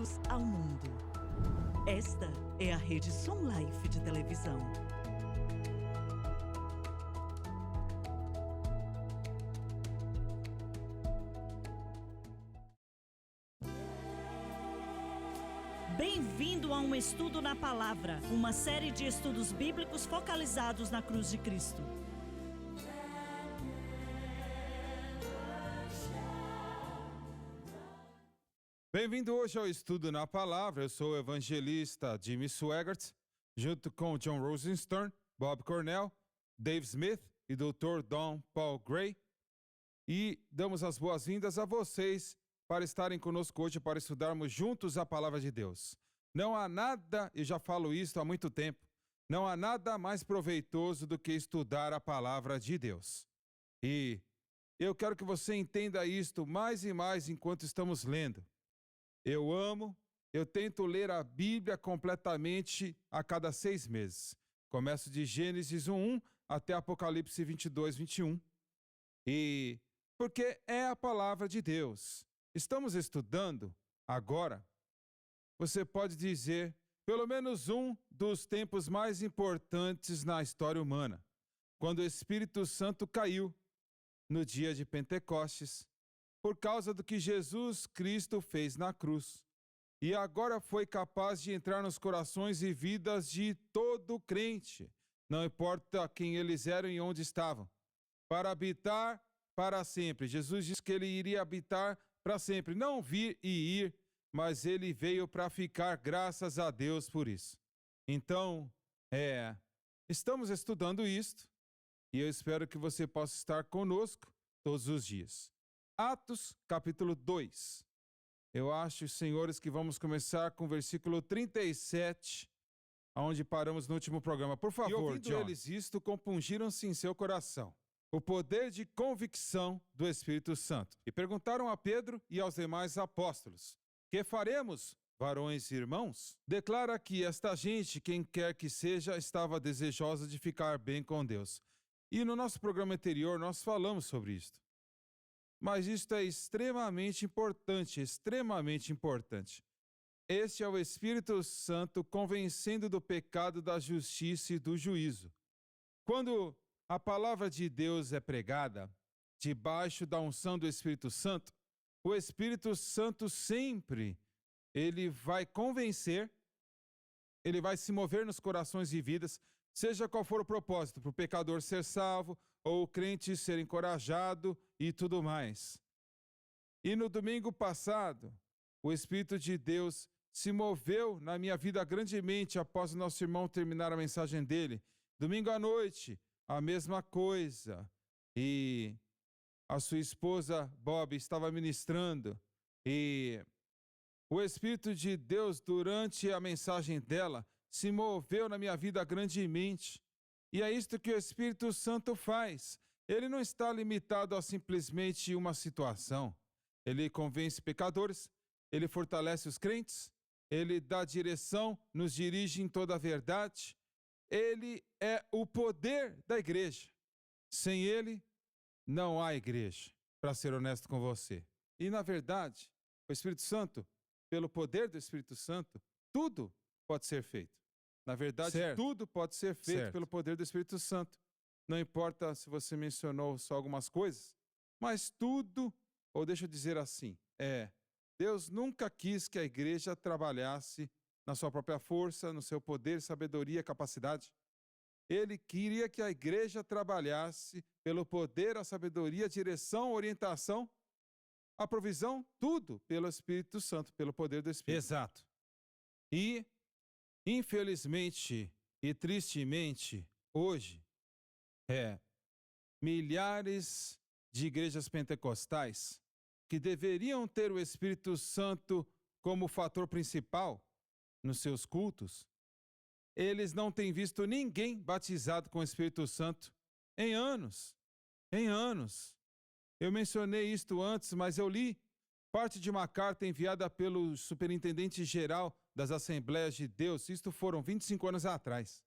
Bíblicos ao mundo. Esta é a Rede Som Life de televisão. Bem-vindo a um estudo na palavra, uma série de estudos bíblicos focalizados na cruz de Cristo. Bem-vindo hoje ao Estudo na Palavra. Eu sou o evangelista Jimmy Swaggart, junto com John Rosenstern, Bob Cornell, Dave Smith e Dr. Don Paul Gray. E damos as boas-vindas a vocês para estarem conosco hoje para estudarmos juntos a Palavra de Deus. Não há nada, eu já falo isso há muito tempo, não há nada mais proveitoso do que estudar a Palavra de Deus. E eu quero que você entenda isto mais e mais enquanto estamos lendo. Eu tento ler a Bíblia completamente a cada 6 meses. Começo de Gênesis 1 até Apocalipse 22, 21. E porque é a palavra de Deus. Estamos estudando agora, você pode dizer, pelo menos um dos tempos mais importantes na história humana. Quando o Espírito Santo caiu no dia de Pentecostes, por causa do que Jesus Cristo fez na cruz. E agora foi capaz de entrar nos corações e vidas de todo crente, não importa quem eles eram e onde estavam, para habitar para sempre. Jesus disse que ele iria habitar para sempre, não vir e ir, mas ele veio para ficar, graças a Deus por isso. Então, estamos estudando isto, e eu espero que você possa estar conosco todos os dias. Atos, capítulo 2. Eu acho, senhores, que vamos começar com o versículo 37, onde paramos no último programa. Por favor, e ouvindo John, eles isto, compungiram-se em seu coração o poder de convicção do Espírito Santo. E perguntaram a Pedro e aos demais apóstolos: que faremos, varões e irmãos? Declara que esta gente, quem quer que seja, estava desejosa de ficar bem com Deus. E no nosso programa anterior nós falamos sobre isto. Mas isto é extremamente importante, extremamente importante. Este é o Espírito Santo convencendo do pecado, da justiça e do juízo. Quando a palavra de Deus é pregada, debaixo da unção do Espírito Santo, o Espírito Santo sempre, ele vai convencer, ele vai se mover nos corações e vidas, seja qual for o propósito, para o pecador ser salvo, ou o crente ser encorajado e tudo mais. E no domingo passado, o Espírito de Deus se moveu na minha vida grandemente após o nosso irmão terminar a mensagem dele. Domingo à noite, a mesma coisa. E a sua esposa, Bob, estava ministrando. E o Espírito de Deus, durante a mensagem dela, se moveu na minha vida grandemente. E é isto que o Espírito Santo faz. Ele não está limitado a simplesmente uma situação. Ele convence pecadores, ele fortalece os crentes, ele dá direção, nos dirige em toda a verdade. Ele é o poder da igreja. Sem ele, não há igreja, para ser honesto com você. E, na verdade, o Espírito Santo, pelo poder do Espírito Santo, tudo pode ser feito. Na verdade, tudo pode ser feito pelo poder do Espírito Santo. Não importa se você mencionou só algumas coisas, mas tudo, ou deixa eu dizer assim, Deus nunca quis que a igreja trabalhasse na sua própria força, no seu poder, sabedoria, capacidade. Ele queria que a igreja trabalhasse pelo poder, a sabedoria, a direção, a orientação, a provisão, tudo pelo Espírito Santo, pelo poder do Espírito. Exato. E infelizmente e tristemente, hoje, milhares de igrejas pentecostais que deveriam ter o Espírito Santo como fator principal nos seus cultos, eles não têm visto ninguém batizado com o Espírito Santo em anos. Em anos. Eu mencionei isto antes, mas eu li parte de uma carta enviada pelo superintendente-geral das Assembleias de Deus, isto foram 25 anos atrás.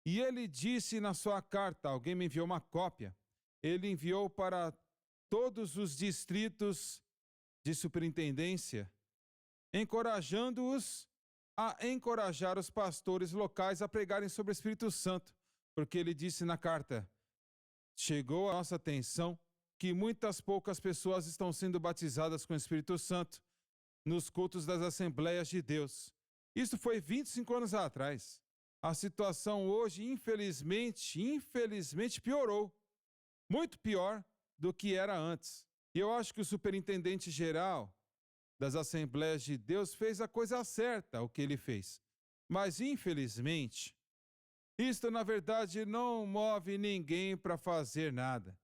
E ele disse na sua carta, alguém me enviou uma cópia, ele enviou para todos os distritos de superintendência encorajando-os a encorajar os pastores locais a pregarem sobre o Espírito Santo, porque ele disse na carta: chegou à nossa atenção que muitas poucas pessoas estão sendo batizadas com o Espírito Santo nos cultos das Assembleias de Deus. Isso foi 25 anos atrás. A situação hoje, infelizmente piorou. Muito pior do que era antes. E eu acho que o superintendente geral das Assembleias de Deus fez a coisa certa, o que ele fez. Mas, infelizmente, isto, na verdade, não move ninguém para fazer nada.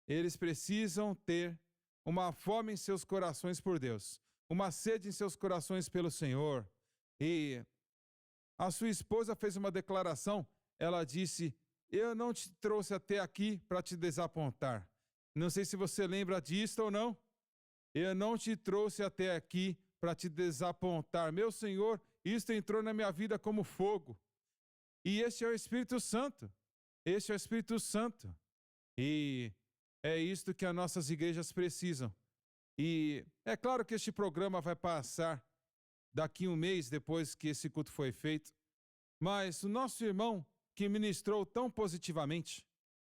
Eles precisam ter uma fome em seus corações por Deus, uma sede em seus corações pelo Senhor. E a sua esposa fez uma declaração. Ela disse: eu não te trouxe até aqui para te desapontar. Não sei se você lembra disso ou não. Eu não te trouxe até aqui para te desapontar. Meu Senhor, isto entrou na minha vida como fogo. E este é o Espírito Santo. Este é o Espírito Santo. E é isto que as nossas igrejas precisam. E é claro que este programa vai passar daqui um mês depois que esse culto foi feito. Mas o nosso irmão que ministrou tão positivamente,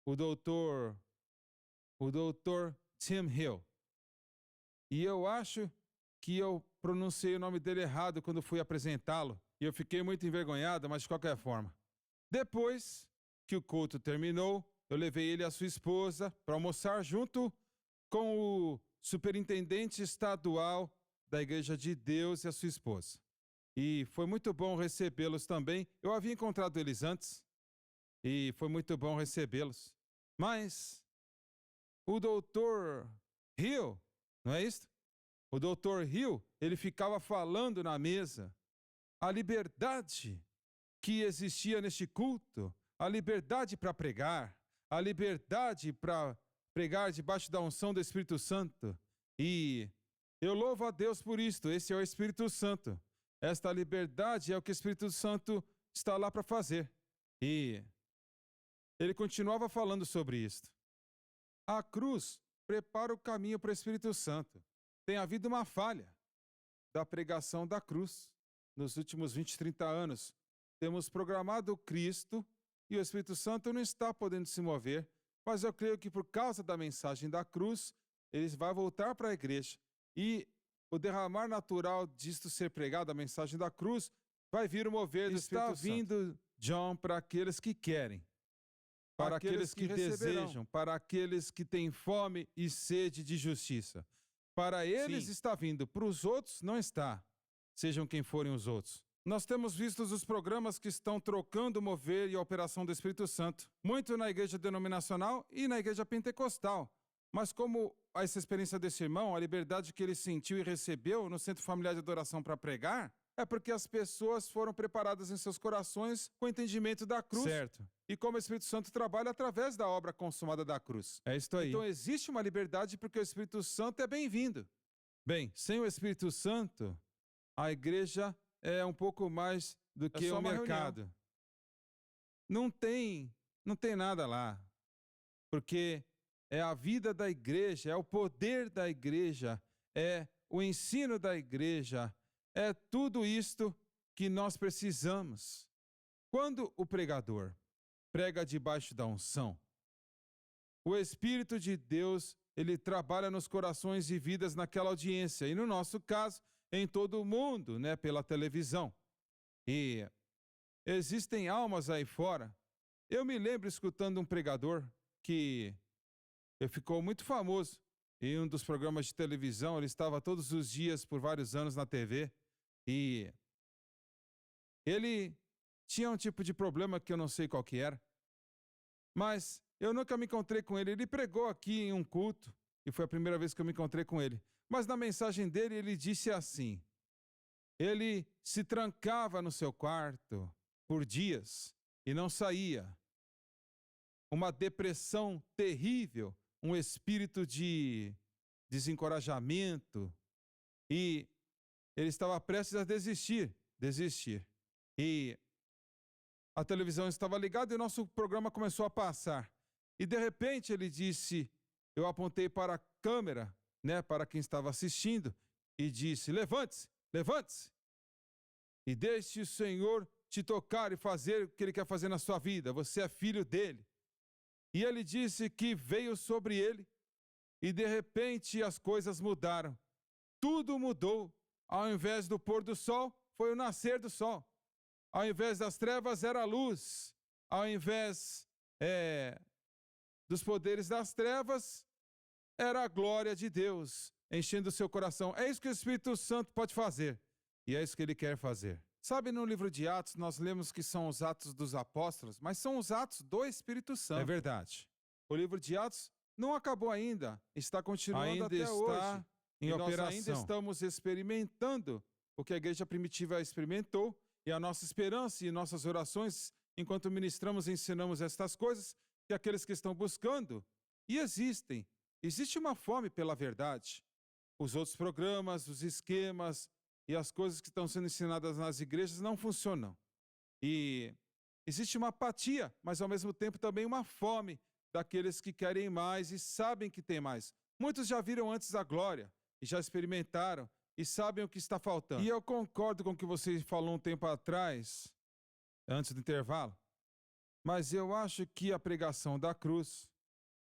o doutor Tim Hill. E eu acho que eu pronunciei o nome dele errado quando fui apresentá-lo. E eu fiquei muito envergonhado, mas de qualquer forma. Depois que o culto terminou, eu levei ele e a sua esposa para almoçar junto com o superintendente estadual da Igreja de Deus e a sua esposa. E foi muito bom recebê-los também. Eu havia encontrado eles antes e foi muito bom recebê-los. Mas o doutor Hill, não é isso? O doutor Hill, ele ficava falando na mesa a liberdade que existia neste culto, a liberdade para pregar, a liberdade para pregar debaixo da unção do Espírito Santo. E eu louvo a Deus por isto. Esse é o Espírito Santo. Esta liberdade é o que o Espírito Santo está lá para fazer. E ele continuava falando sobre isto. A cruz prepara o caminho para o Espírito Santo. Tem havido uma falha da pregação da cruz. Nos últimos 20, 30 anos, temos programado Cristo e o Espírito Santo não está podendo se mover, mas eu creio que por causa da mensagem da cruz, ele vai voltar para a igreja. E o derramar natural disto ser pregado, a mensagem da cruz, vai vir o mover do Espírito Santo. Está vindo, John, para aqueles que querem, para aqueles que desejam, para aqueles que têm fome e sede de justiça. Para eles está vindo, para os outros não está, sejam quem forem os outros. Nós temos visto os programas que estão trocando o mover e a operação do Espírito Santo, muito na igreja denominacional e na igreja pentecostal. Mas como essa experiência desse irmão, a liberdade que ele sentiu e recebeu no Centro Familiar de Adoração para pregar, é porque as pessoas foram preparadas em seus corações com o entendimento da cruz. Certo. E como o Espírito Santo trabalha através da obra consumada da cruz. É isso aí. Então existe uma liberdade porque o Espírito Santo é bem-vindo. Bem, sem o Espírito Santo, a igreja é um pouco mais do que o mercado. Não tem nada lá. Porque é a vida da igreja, é o poder da igreja, é o ensino da igreja, é tudo isto que nós precisamos. Quando o pregador prega debaixo da unção, o Espírito de Deus, ele trabalha nos corações e vidas naquela audiência, e no nosso caso, em todo o mundo, pela televisão. E existem almas aí fora. Eu me lembro escutando um pregador que ficou muito famoso em um dos programas de televisão. Ele estava todos os dias por vários anos na TV e ele tinha um tipo de problema que eu não sei qual que era, mas eu nunca me encontrei com ele. Ele pregou aqui em um culto e foi a primeira vez que eu me encontrei com ele. Mas na mensagem dele ele disse assim: ele se trancava no seu quarto por dias e não saía. Uma depressão terrível, um espírito de desencorajamento, e ele estava prestes a desistir. E a televisão estava ligada e o nosso programa começou a passar. E de repente ele disse, eu apontei para a câmera, para quem estava assistindo, e disse: levante-se, Levante-se e deixe o Senhor te tocar e fazer o que Ele quer fazer na sua vida. Você é filho dele. E ele disse que veio sobre ele e de repente as coisas mudaram. Tudo mudou. Ao invés do pôr do sol, foi o nascer do sol. Ao invés das trevas, era a luz. Ao invés dos poderes das trevas, era a glória de Deus enchendo o seu coração. É isso que o Espírito Santo pode fazer. E é isso que ele quer fazer. Sabe, no livro de Atos, nós lemos que são os Atos dos Apóstolos, mas são os Atos do Espírito Santo. É verdade. O livro de Atos não acabou ainda, está continuando Ainda até está hoje. em E nós operação. ainda estamos experimentando o que a igreja primitiva experimentou, e a nossa esperança e nossas orações, enquanto ministramos e ensinamos estas coisas, que aqueles que estão buscando, e existe uma fome pela verdade. Os outros programas, os esquemas e as coisas que estão sendo ensinadas nas igrejas não funcionam. E existe uma apatia, mas ao mesmo tempo também uma fome daqueles que querem mais e sabem que tem mais. Muitos já viram antes a glória e já experimentaram e sabem o que está faltando. E eu concordo com o que você falou um tempo atrás, antes do intervalo, mas eu acho que a pregação da cruz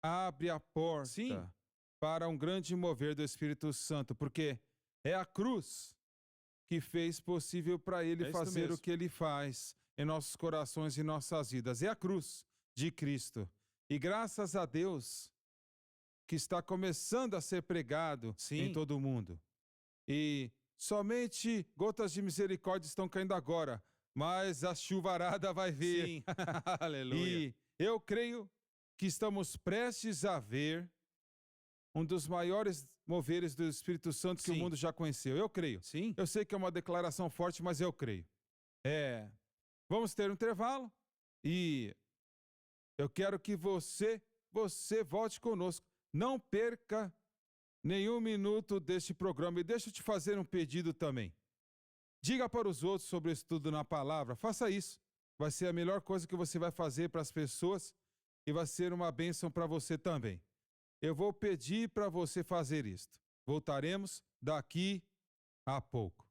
abre a porta para um grande mover do Espírito Santo, porque é a cruz que fez possível para ele fazer o que ele faz em nossos corações e nossas vidas. É a cruz de Cristo. E graças a Deus que está começando a ser pregado em todo o mundo. E somente gotas de misericórdia estão caindo agora, mas a chuvarada vai vir. Sim. Aleluia. E eu creio que estamos prestes a ver um dos maiores moveres do Espírito Santo que o mundo já conheceu. Eu creio. Sim. Eu sei que é uma declaração forte, mas eu creio. Vamos ter um intervalo e eu quero que você volte conosco. Não perca nenhum minuto deste programa. E deixa eu te fazer um pedido também. Diga para os outros sobre o estudo na palavra. Faça isso. Vai ser a melhor coisa que você vai fazer para as pessoas e vai ser uma bênção para você também. Eu vou pedir para você fazer isto. Voltaremos daqui a pouco.